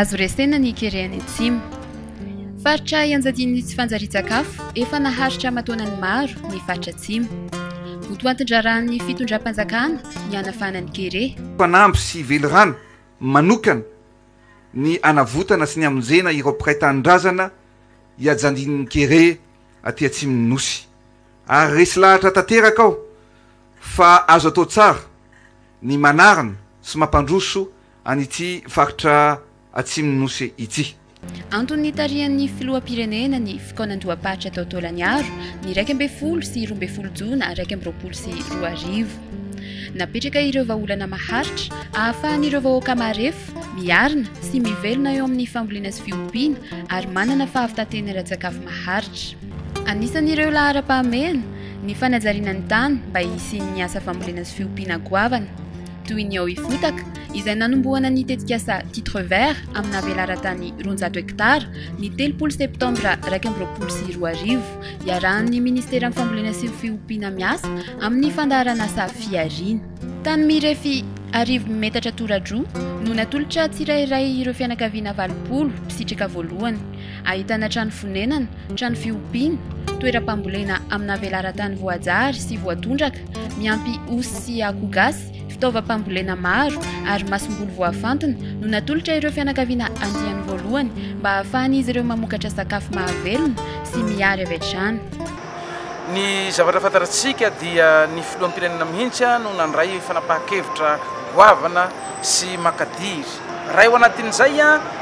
Azo resena ny Kereny Atsimo. Faritra ianjadian'ny tsy fanjarian-tsakafo efa naharitra mataonany maro ny faritra Atsimo. Votoantin-drarahan'ny fitondram-panjakana ny anafanany Kere. Fanamby sy velirano manokana ny anavotana sy ny amonjena ireo mpiray tanindrazana iajadian'ny Kere aty Atsimon'ny Nosy. Ary resy lahatra tanteraka ao fa azo atao tsara ny manarina sy mampandroso an'ity faritra Atsimon'ny Nosy ity. Antony tarihan'ny filoham-pirenena ny fikaonan-doham-paritra tao Taolagnaro ny 12 sy 12 Jona 2020 sy 2020. Napetraka ireo vahaolana maharitra ahafahan'ireo vahoaka marefo miarina sy mivelona eo amin'ny fambolena sy fiompiana ary manana fahavitatena ara-tsakafo maharitra. Anisan'ireo lahara-pahamehana ny fanajariana ny tany mba hisian'ny asa fambolena sy fiompiana goavana toy ny ao ifotaka izay nanombohana ny tetikasa titre vert amina velaran-tany 200 hektara ny 30 septambra 2020 sy 2020 iarahan'ny ministera amin'ny fambolena sy fiompiana miasa amin'ny fandaharana asa fiariana. Tany mirefy 10 metatra tora-droa no natolotra tsirairay ireo fianakaviana 20 mpitsitrika voalohany. Ahitana trano fonenana, trano fiompiana, toeram-pambolena amina velaran-tany voajary sy voatondraka, miampy osy sy akoho gasy, fitaovam-pambolena maro ary masom-bolo voafantina no natolotra ireo fianakaviana andiany voalohany mba ahafahan'izy ireo mamokatra sakafo mahavelona sy miary avy hatrany. Ny zavatra fantarantsika dia ny filoham-pirenena mihitsy no nandray fanapahan-kevitra goavana sy makadiry. Raha eo anatin'izay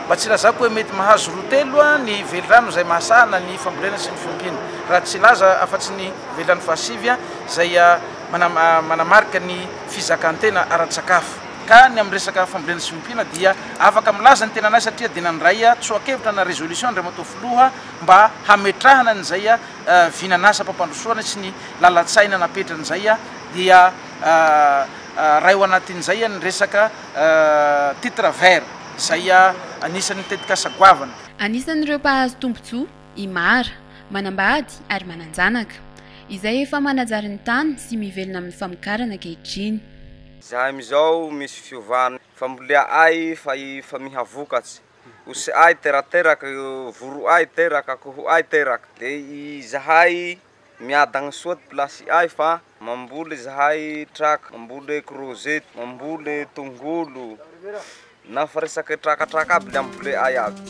mba tsy lazako hoe mety mahazo rotelo ny velirano izay mahasahana ny fambolena sy ny fiompiana. Raha tsy laza afa-tsy ny velirano fahasivy izay manamarika ny fizakantena ara-tsakafo. Ka ny amin'ny resaka fambolena sy fiompiana dia afaka milaza ny tena anay satria dia nandray tsoakevitra na résolution ndray matao filoha mba hametrahana n'izay vinanasa mpampandrosoana sy ny lalatsaina napetran'izay dia raha eo anatin'izay ny resaka titre vert izay anisan'ny tetikasa goavana. Anisan'ireo mpahazo tombotsoa imara, manambady ary mananjanaka izay efa manajary ny tany sy mivelona amin'ny famokarana ankehitriny. Zahay amizao misy fiovana fambolea ay fa mihavokatsy osy ay terateraka voro ay teraka akoho ay teraka de zahay miadagna soa plasy ay fa mamboly zahay traka mamboly crozet mamboly tongolo na fa resaka trakatraka aby le amboly ay aby.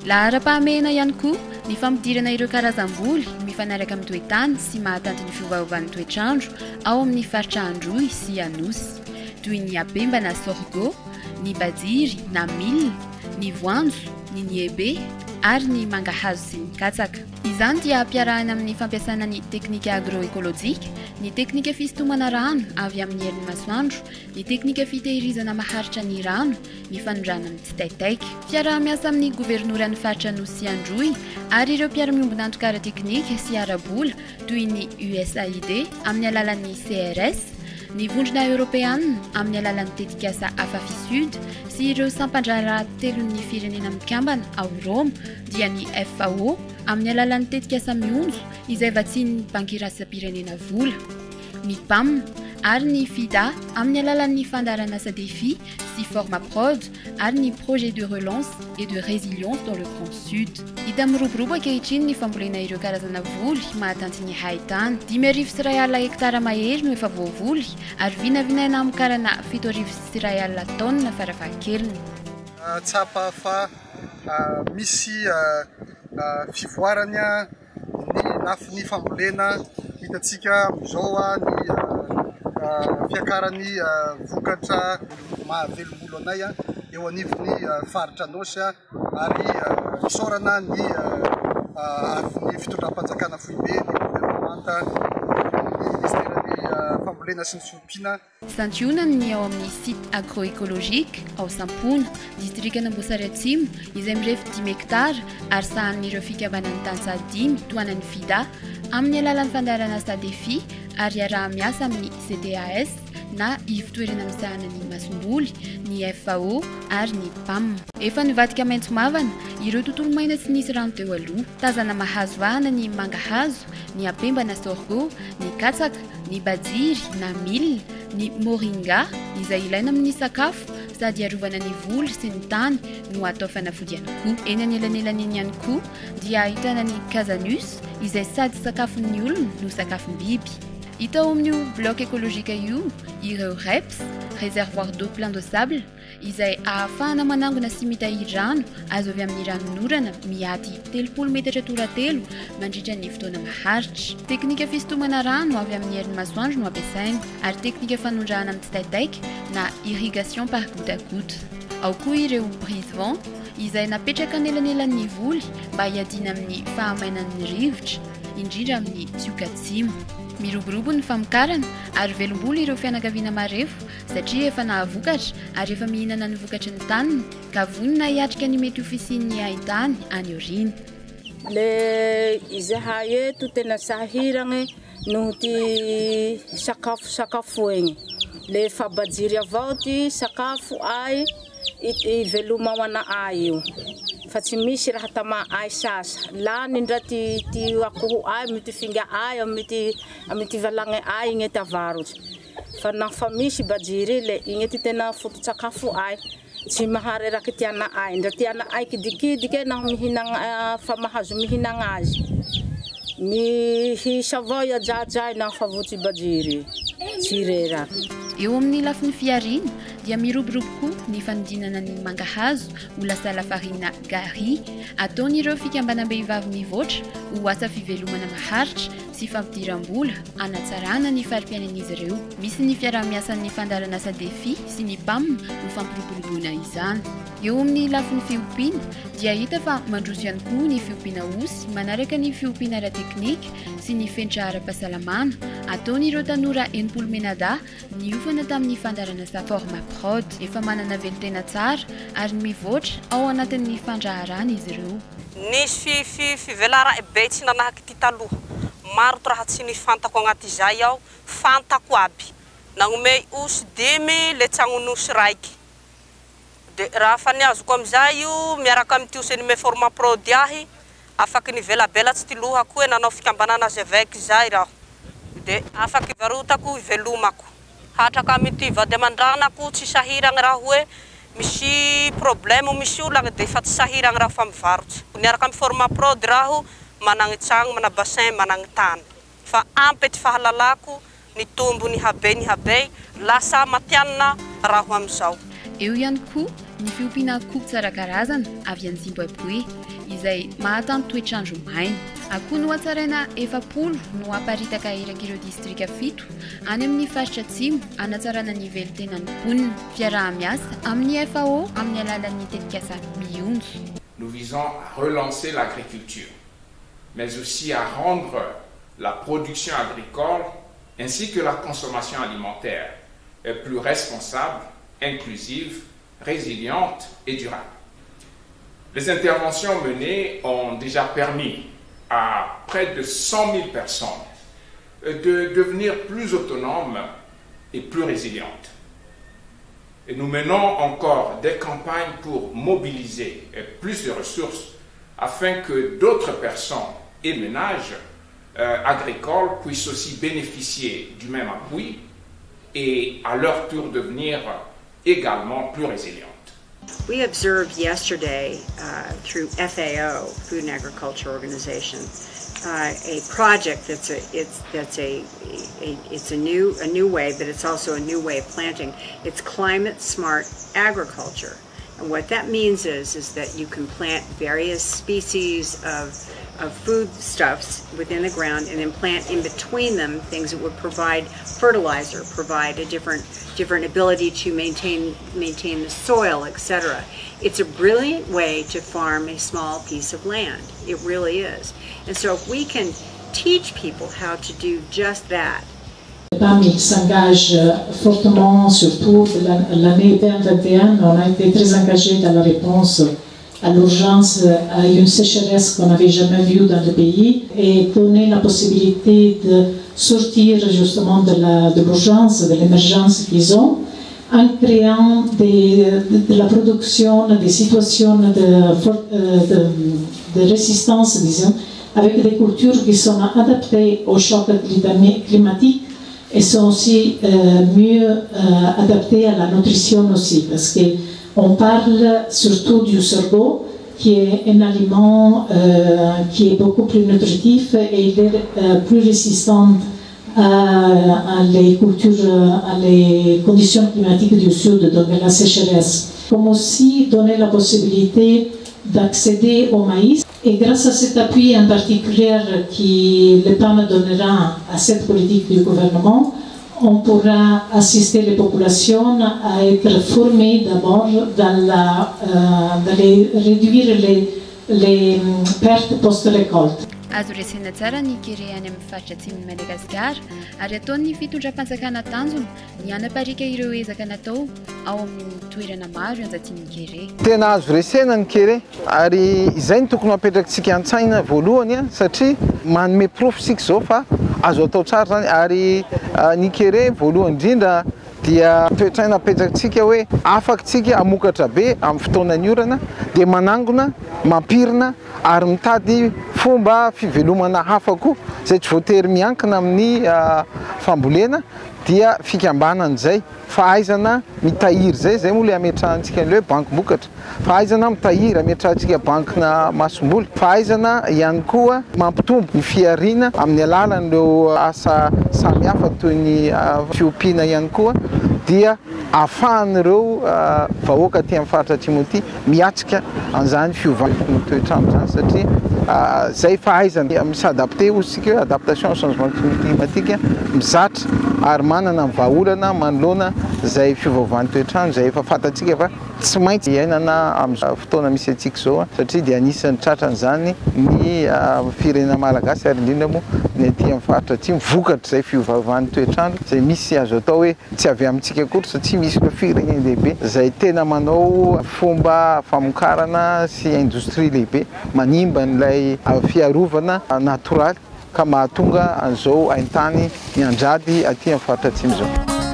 Lahara-pahamehana ihany koa ny fampidirana ireo karazam-boly mifanaraka amin'ny toetany sy mahatanty ny fiovaovan'ny toetrandro ao amin'ny faritra Androy sy Anosy toy ny apemba na sorgho, ny badiry na mil, ny voanjo, ny niebe ary ny mangahazo sy ny katsaka. Izany dia ampiarahana amin'ny fampiasana ny teknika agroekolojika, ny teknika fisintomana rano avy amin'ny herin'ny masoandro, ny teknika fitehirizana maharitra ny rano, ny fanondrana amin'ny tsitaitaiky. Fiaraha-miasa amin'ny governoran'ny faritra Anosy sy Androy ary ireo mpiara-miombona antokara teknika sy arabola toy ny USAID amin'ny alalan'ny CRS, ny vondrona Europeana amin'ny alalan'ny tetikasa Afafi Sud sy ireo sampandrara telon'ny firenena mikambana ao Roma dia ny FAO amin'ny alalan'ny tetikasa mionjo izay vatsian'ny banky iraisam-pirenena vola, ny PAM ary ny FIDA amin'ny alalan'ny fandaharana asa défi sy Formaprod ary ny projet de relance et de résilience dans le Grand Sud. Hita miroborobo ankehitriny ny fambolena ireo karazana voly mahatanty ny haitany. 5,000 hektara mahery no efa voavoly ary vinavinaina amokarana 7,000 tonna farafahakeliny. Tsapa fa misy fivoarany ny lafin'ny fambolena hitantsika amizao ny fiakarany vokatra mahavelom-bolo anay eo anivon'ny faritra Anosy ary isaorana ny fitondram-panjakana foibe ny gouvernemanta ny ministeran'ny fambolena sy ny fiompiana. Santionany ny ao amin'ny site agroécologique ao Sampona, distrikana Amboasary Atsimo izay mirefy 10 hektara ary sahan'ireo fikambanan'ny tany 5 toanan'ny FIDA amin'ny alalan'ny fandaharana asa défi ary araha-miasa amin'ny CTAS na ivitoerana misahana ny masomboly ny FAO ary ny PAM. Efa nivadika maitso mavana ireo tontolo maina tsy nisy rano teo aloha. Tazana mahazo vahana ny mangahazo, ny apemba na sorgho, ny katsaka, ny bajiry na mil, ny moringa izay ilaina amin'ny sakafo sady arovana ny voly sy ny tany no atao fanafody ihany koa. Eny anelanelan'iny ihany koa dia ahitana ny casanus izay sady sakafon'ny olona no sakafon'ny biby. Hita ao amin'io bloc écologique io ireo REPS, réservoir d'eau plein de sable, izay ahafahana manangona sy mitahiry rano azo avy amin'ny ranonorana miady 30 metatra toratelo mandritra ny fotoana maharitra. Teknika fisintomana rano avy amin'ny herin'ny masoandro no ampiasaina ary teknika fanondrahana amin'ny tsitaitaika na irrigation par goutte à goutte. Ao koa ireo brise-vent izay napetraka anelanelan'ny voly mba hiadiana amin'ny fahamainan'ny rivotra indrindra amin'ny tsioka atsimo. Miroborobo ny famokarana ary velom-boly ireo fianakaviana marefo satria efa nahavokatra ary efa mihinana ny vokatry ny taniny ka vonona hiatrika ny mety ho fisian'ny haintany any aoriana. Le izahay eto tena sahiragny noho ty sakafo egny. Le fabajiry avao ty sakafo ay iveloma ho ana ay io. Fa tsy misy raha tama ay sasa. Lany ndra ty akoho ay mety finga ay amity valagny ay igny avarotsy. Fa na fa misy bajiry le igny ty tena foto-tsakafo ay. Tsy mahareraky tiana ay. Ndra tiana ay kidikidiky na mihinagna fa mahazo mihinagna azy. Mihisa avao iajajay na fa votsy bajiry. Tsy reraky. Eo amin'ny lafiny fiarina dia miroborobo koa ny fanodinana ny mangahazo ho lasa lafarina gari ataon'ireo fikambanam-behivavy mivoatra ho asa fivelomana maharitra sy fampidiram-bola anatsarana ny fari-piainan'izy ireo. Misy ny fiarah-miasan'ny fandarana SADEFI sy ny PAM ho fampiroboroboana izany. Eo amin'ny lafiny fiompiana dia hita fa mandroso ihany koa ny fiompiana osy manaraka ny fiompiana ara-teknika sy ny fenitra ara-pahasalamana ataon'ireo tanora enimpolo menada niofana tamin'ny fandarana Saforma Prod. Efa manana velotena tsara ary mivoatra ao anatin'ny fandraharana izy ireo. Nisy fivelara be tsy nanahaky ty taloha. Maro to raha tsy nifantako agnaty izay aho, fantako aby. Nagnome osy 10 le tsagnonosy raiky. De raha fa niazoko amizay io miaraka amin'ny ty me Forma Prod ahy, afaky nivelabelatsy ty lohako hoe nanao fikambanana azy avec zay raho. De afaky varotako ivelomako. Hatraka amity vady amandranako tsy sahiragny raha hoe misy problème misy olagny de fa tsy sahiragny raha fa mivarotsy. Niaraka amin'ny Forma Prod raho managny tsagno, mana bassin, managny tany. Fa ampy ty fahalalako ny tombo ny habe lasa matianina raho amizao. Eo ihany koa ny fiompiana akoho tsara karazana avy any Zimbabwe izay mahatanty toetrandro maina. Akoho no hatsaraina 700 no aparitaka ireo distrika 7 any amin'ny faritra atsimo anatsarana ny velotenan'ny mponina. Fiaraha-miasa amin'ny FAO amin'ny alalan'ny tetikasa mionjo. Nous visons à relancer l'agriculture, mais aussi à rendre la production agricole ainsi que la consommation alimentaire plus responsable, inclusive, résiliente et durable. Les interventions menées ont déjà permis à près de 100 000 personnes de devenir plus autonomes et plus résilientes. Et nous menons encore des campagnes pour mobiliser plus de ressources afin que d'autres personnes et ménages agricoles puissent aussi bénéficier du même appui et à leur tour devenir également plus résilientes. We observed yesterday through FAO, Food and Agriculture Organization, a project that's a new way, but it's also a new way of planting. It's climate smart agriculture, and what that means is that you can plant various species of foodstuffs within the ground, and then plant in between them things that would provide fertilizer, provide a different ability to maintain the soil, etc. It's a brilliant way to farm a small piece of land. It really is. And so if we can teach people how to do just that. PAMI s'engage fortement, surtout l'année 2021, on a été très engagé dans la réponse à l'urgence à une sécheresse qu'on n'avait jamais vue dans le pays et donner la possibilité de sortir justement de l'urgence, de l'émergence qu'ils ont, en créant de la production, des situations de résistance, disons, avec des cultures qui sont adaptées au choc climatique et sont aussi mieux adaptées à la nutrition aussi, parce qu'on parle surtout du sorgho, qui est un aliment qui est beaucoup plus nutritif et il est plus résistant à les cultures, à les conditions climatiques du sud, donc à la sécheresse. Comme aussi donner la possibilité d'accéder au maïs. Et grâce à cet appui en particulier que le PAM donnera à cette politique du gouvernement, on pourra assister les populations à être formées d'abord dans réduire les pertes post-récolte. Azo resena tsara ny kere any amin'ny faritra atsimon'i Madagasikara ary ataon'ny fitondram-panjakana tanjona ny anaparika ireo ezaka natao ao amin'ny toerana maro anjatin'ny kere. Tena azo resena ny kere ary izay ny tokony apetrakintsika an-tsaina voalohany satria manome profitsika izao fa azo atao tsara zany ary ny kere voalohany indrindra dia toetraina apetrakintsika hoe afakintsika amokatra be amin'ny fotoanany orana dia manangona, mampirina ary mitady fomba fivelomana hafa koa izay tsy voatery miankina amin'ny fambolena dia fikambanan'izay fahaizana mitahiry zay moa le ametrahantsika an'ilay hoe banky mokatra, fahaizana mitahiry ametrahantsika bankina masomboly, fahaizana ihany koa mampitombo ny fiariana amin'ny alalan'ireo asa samihafa toy ny fiompiana ihany koa dia ahafahan'ireo vahoaka aty amin'ny faritra Timothy miatrika an'izany fiovan'ny toetrandro zany satria zay fahaizana misadapte osika hoe adaptation au changement climatique mizatra ary manana vahaolana manoloana zay fiovaovan'ny toetrandro zay efa fantatsika fa tsy maintsy iainana amin'ny fotoana misy antsika zao satria dia anisan'ny tratran'izany ny firenena malagasy ary indrindra moa ny aty amin'ny faritra aty mivokatra zay fiovaovan'ny toetrandro zay misy azo atao hoe tsy avy amintsika kory satria misy ireo firenena lehibe zay tena manao fomba famokarana sy indostria lehibe manimba n'ilay fiarovana natoraly ka mahatonga an'izao haintany miandrady aty amin'ny faritra atsimo zao.